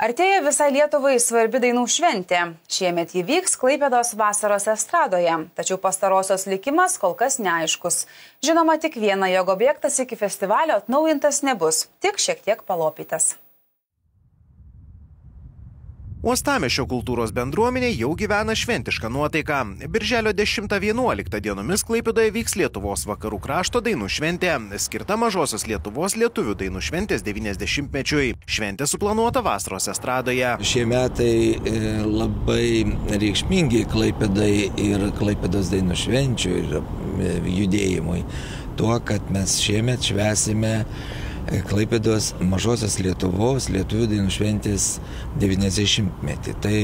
Artėja visai Lietuvai svarbi dainų šventė. Šiemet ji vyks Klaipėdos vasaros estradoje, tačiau pastarosios likimas kol kas neaiškus. Žinoma, tik viena, jog objektas iki festivalio atnaujintas nebus, tik šiek tiek palopytas. Uostamiesčio kultūros bendruomenė jau gyvena šventišką nuotaiką. Birželio 10–11 dienomis Klaipėdoje vyks Lietuvos vakarų krašto dainų šventė, skirta Mažosios Lietuvos lietuvių dainų šventės 90-mečiui. Šventė suplanuota vasaros estradoje. Šie metai labai reikšmingi Klaipėdai ir Klaipėdos dainų švenčių ir judėjimui. Tuo, kad mes šiemet švęsime Klaipėdos Mažosios Lietuvos lietuvių dainų šventės 90-metį. Tai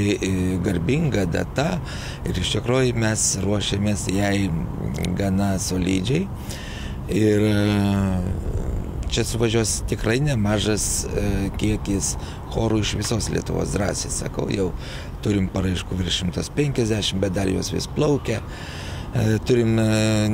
garbinga data ir iš tikrųjų mes ruošiamės jai gana solidžiai. Ir čia suvažiuos tikrai nemažas kiekis chorų iš visos Lietuvos, drąsiai sakau, jau turim paraiškų virš 150, bet dar jos vis plaukia. Turim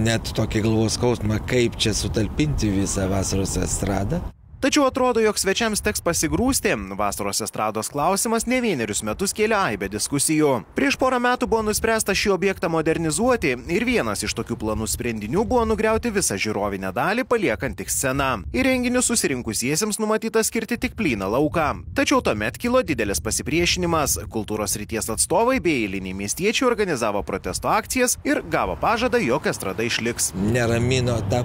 net tokį galvos skausmą, kaip čia sutalpinti visą vasaros estradą. Tačiau atrodo, jog svečiams teks pasigrūsti. Vasaros estrados klausimas ne vienerius metus kėlė aibę diskusijų. Prieš porą metų buvo nuspręsta šį objektą modernizuoti ir vienas iš tokių planų sprendinių buvo nugriauti visą žiūrovinę dalį, paliekant tik sceną. Į renginius susirinkusiesiems numatyta skirti tik plyną lauką. Tačiau tuomet kilo didelis pasipriešinimas. Kultūros srities atstovai bei eiliniai miestiečiai organizavo protesto akcijas ir gavo pažadą, jog estrada išliks. Neramino ta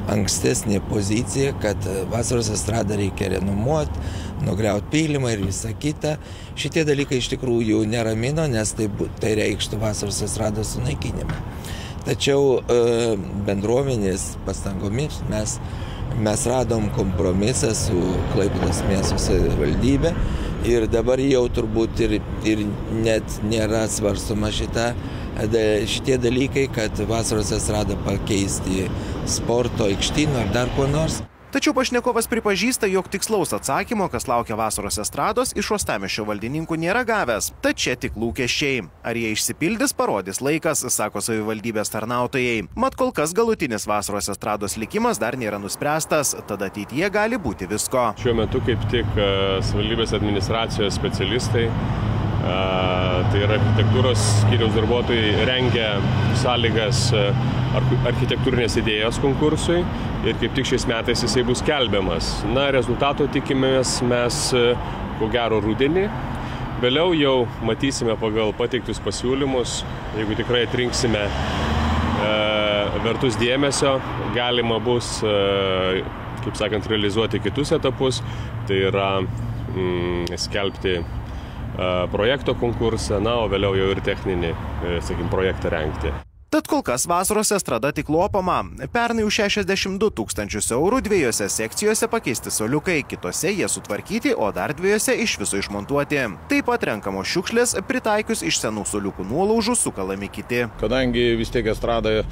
ankstesnė pozicija, kad vasaros estradą reikia renovuoti, nugriauti pylimą ir visą kitą. Šitie dalykai iš tikrųjų neramino, nes tai reikštų vasaros estrados sunaikinimą. Tačiau bendruomenės pastangomis mes radom kompromisą su Klaipėdos miesto savivaldybe ir dabar jau turbūt ir net nėra svarstoma šitie dalykai, kad vasaros estradą pakeisti sporto aikštynu ar dar kuo nors. Tačiau pašnekovas pripažįsta, jog tikslaus atsakymo, kas laukia vasaros estrados, iš Uostamiesčio valdininkų nėra gavęs. Tad čia tik lūkesčiai. Ar jie išsipildys, parodys laikas, sako savivaldybės tarnautojai. Mat kol kas galutinis vasaros estrados likimas dar nėra nuspręstas, tada ateityje gali būti visko. Šiuo metu kaip tik savivaldybės administracijos specialistai, tai yra architektūros skyriaus darbuotojai, rengia sąlygas architektūrinės idėjos konkursui ir kaip tik šiais metais jisai bus skelbiamas. Rezultato tikimės mes ko gero rudenį. Vėliau jau matysime pagal pateiktus pasiūlymus, jeigu tikrai atrinksime vertus dėmesio, galima bus, kaip sakant, realizuoti kitus etapus, tai yra skelbti projekto konkursą, o vėliau jau ir techninį, projektą rengti. Tad kol kas vasaros estrada tik lopama. Pernai už 62 000 eurų dviejose sekcijose pakeisti suoliukai, kitose jie sutvarkyti, o dar dviejose iš viso išmontuoti. Taip pat renkamos šiukšlės, pritaikius iš senų suoliukų nuolaužų sukalami kiti. Kadangi vis tiek estrada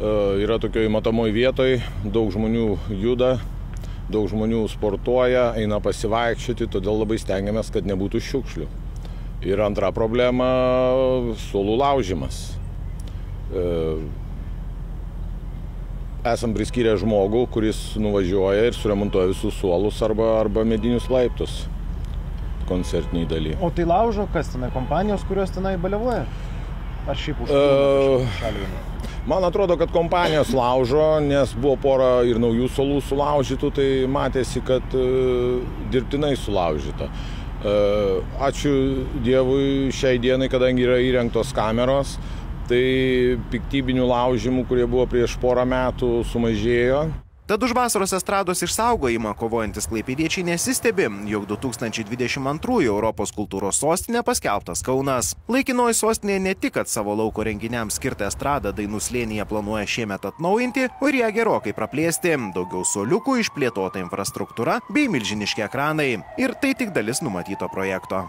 yra tokioj matomoj vietoj, daug žmonių juda, daug žmonių sportuoja, eina pasivaikščioti, todėl labai stengiamės, kad nebūtų šiukšlių. Ir antra problema – suolų laužimas. Esam priskyrę žmogų, kuris nuvažiuoja ir suremontuoja visus suolus arba medinius laiptus koncertiniai daly. O tai laužo kas tenai? Kompanijos, kurios tenai baliavoja? Ar šiaip užšalinimą? Man atrodo, kad kompanijos laužo, nes buvo pora ir naujų suolų sulaužytų, tai matėsi, kad dirbtinai sulaužyta. Ačiū Dievui šiai dienai, kadangi yra įrengtos kameros, tai piktybinių laužimų, kurie buvo prieš porą metų, sumažėjo. Tad už vasaros estrados išsaugojimą kovojantis klaipėdiečiai nesistebi, jog 2022 Europos kultūros sostinė paskelbtas Kaunas. Laikinoji sostinė ne tik, kad savo lauko renginiams skirtą estradą Dainų slėnyje planuoja šiemet atnaujinti, o ir ją gerokai praplėsti, daugiau suoliukų, išplėtota infrastruktūra bei milžiniški ekranai. Ir tai tik dalis numatyto projekto.